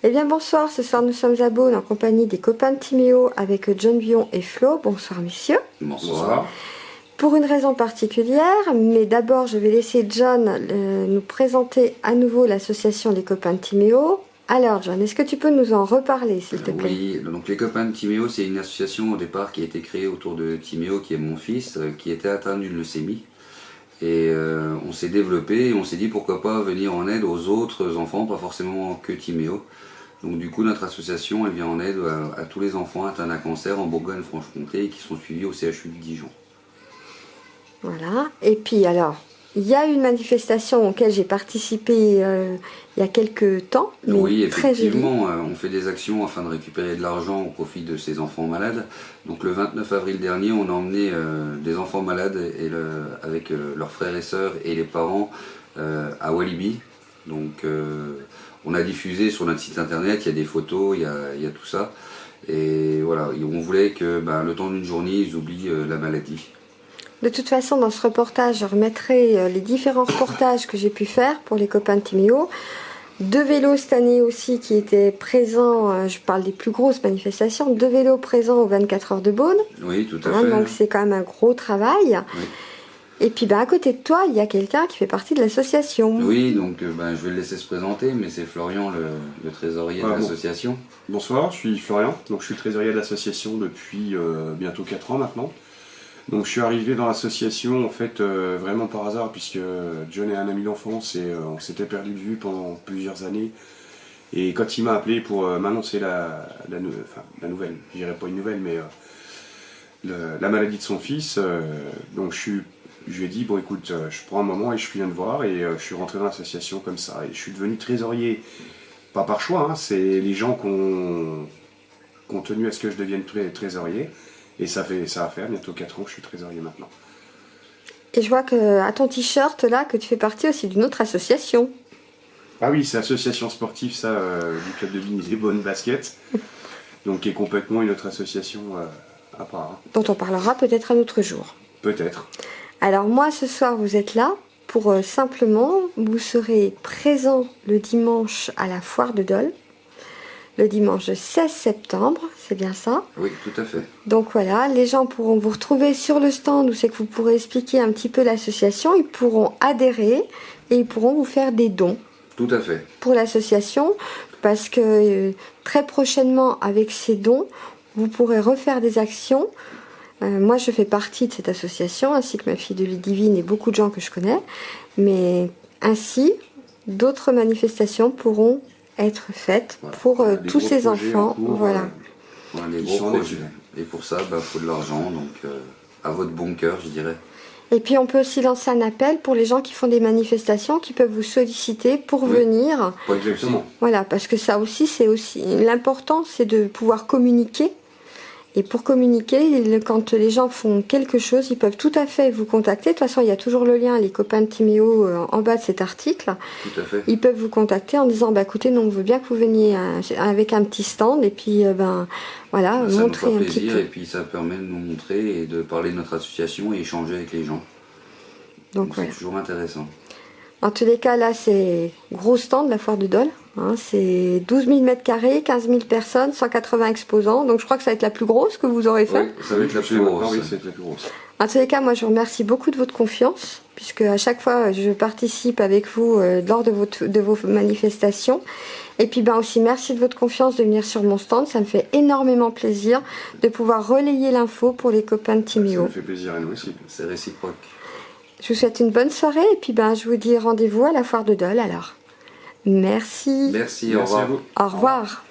Eh bien bonsoir, ce soir nous sommes à Beaune en compagnie des copains de Timéo avec John Bion et Flo. Bonsoir messieurs. Bonsoir. Pour une raison particulière, mais d'abord je vais laisser John nous présenter à nouveau l'association des copains de Timéo. Alors John, est-ce que tu peux nous en reparler s'il te plaît? Oui, donc les copains de Timéo, c'est une association au départ qui a été créée autour de Timéo, qui est mon fils, qui était atteint d'une leucémie. Et on s'est développé et on s'est dit pourquoi pas venir en aide aux autres enfants, pas forcément que Timéo. Donc du coup notre association elle vient en aide à tous les enfants atteints d'un cancer en Bourgogne-Franche-Comté et qui sont suivis au CHU de Dijon. Voilà, et puis alors, il y a une manifestation auquel j'ai participé il y a quelques temps. Oui, très effectivement, on fait des actions afin de récupérer de l'argent au profit de ces enfants malades. Donc le 29 avril dernier, on a emmené des enfants malades avec leurs frères et sœurs et les parents à Walibi. Donc on a diffusé sur notre site internet, il y a des photos, il y a tout ça. Et voilà, on voulait que le temps d'une journée, ils oublient la maladie. De toute façon, dans ce reportage, je remettrai les différents reportages que j'ai pu faire pour les copains de Timéo. 2 vélos cette année aussi qui étaient présents, je parle des plus grosses manifestations, 2 vélos présents aux 24 heures de Beaune. Oui, tout à fait. Donc c'est quand même un gros travail. Oui. Et puis à côté de toi, il y a quelqu'un qui fait partie de l'association. Oui, donc je vais le laisser se présenter, mais c'est Florian, le trésorier de l'association. Bonsoir, je suis Florian, donc je suis trésorier de l'association depuis bientôt 4 ans maintenant. Donc je suis arrivé dans l'association en fait vraiment par hasard, puisque John est un ami d'enfance et on s'était perdu de vue pendant plusieurs années. Et quand il m'a appelé pour m'annoncer la nouvelle, je dirais pas une nouvelle, mais la maladie de son fils, donc je lui ai dit bon écoute, je prends un moment et je viens de voir, et je suis rentré dans l'association comme ça. Et je suis devenu trésorier, pas par choix, hein, c'est les gens qui ont tenu à ce que je devienne trésorier. Et ça va faire bientôt 4 ans que je suis trésorier maintenant. Et je vois que à ton t-shirt là, que tu fais partie aussi d'une autre association. Ah oui, c'est l'association sportive ça, du club de Vignes des Bonnes Baskets. Donc qui est complètement une autre association à part. Hein. Dont on parlera peut-être un autre jour. Peut-être. Alors moi ce soir vous êtes là pour simplement, vous serez présent le dimanche à la foire de Dole. Le dimanche 16 septembre, c'est bien ça? Oui, tout à fait. Donc voilà, les gens pourront vous retrouver sur le stand où c'est que vous pourrez expliquer un petit peu l'association. Ils pourront adhérer et ils pourront vous faire des dons. Tout à fait. Pour l'association, parce que très prochainement, avec ces dons, vous pourrez refaire des actions. Moi, je fais partie de cette association, ainsi que ma fille de Ludivine et beaucoup de gens que je connais. Mais ainsi, d'autres manifestations pourront être faites pour tous ces enfants. Voilà. On a des gros projets. Et pour ça, il faut de l'argent, donc à votre bon cœur, je dirais. Et puis on peut aussi lancer un appel pour les gens qui font des manifestations, qui peuvent vous solliciter pour venir. Pas exactement. Voilà, parce que ça aussi, c'est aussi l'important, c'est de pouvoir communiquer. Et pour communiquer, quand les gens font quelque chose, ils peuvent tout à fait vous contacter. De toute façon, il y a toujours le lien, les copains de Timéo, en bas de cet article. Tout à fait. Ils peuvent vous contacter en disant, écoutez, nous, on veut bien que vous veniez avec un petit stand, et puis, voilà, ça montrer nous fera un petit plaisir, peu. et puis ça permet de nous montrer et de parler de notre association et échanger avec les gens. Donc c'est voilà. toujours intéressant. En tous les cas, là, c'est gros stand, la foire de Dole. Hein, c'est 12 000 m², 15 000 personnes, 180 exposants. Donc je crois que ça va être la plus grosse que vous aurez fait. Oui, ça va être la plus grosse. Oui, c'est la plus grosse. En tous les cas, moi, je vous remercie beaucoup de votre confiance, puisque à chaque fois, je participe avec vous lors de vos manifestations. Et puis aussi, merci de votre confiance de venir sur mon stand. Ça me fait énormément plaisir de pouvoir relayer l'info pour les copains de Timéo. Ça me fait plaisir à nous aussi. C'est réciproque. Je vous souhaite une bonne soirée et puis je vous dis rendez-vous à la foire de Dole alors. Merci. Merci, au revoir. Au revoir.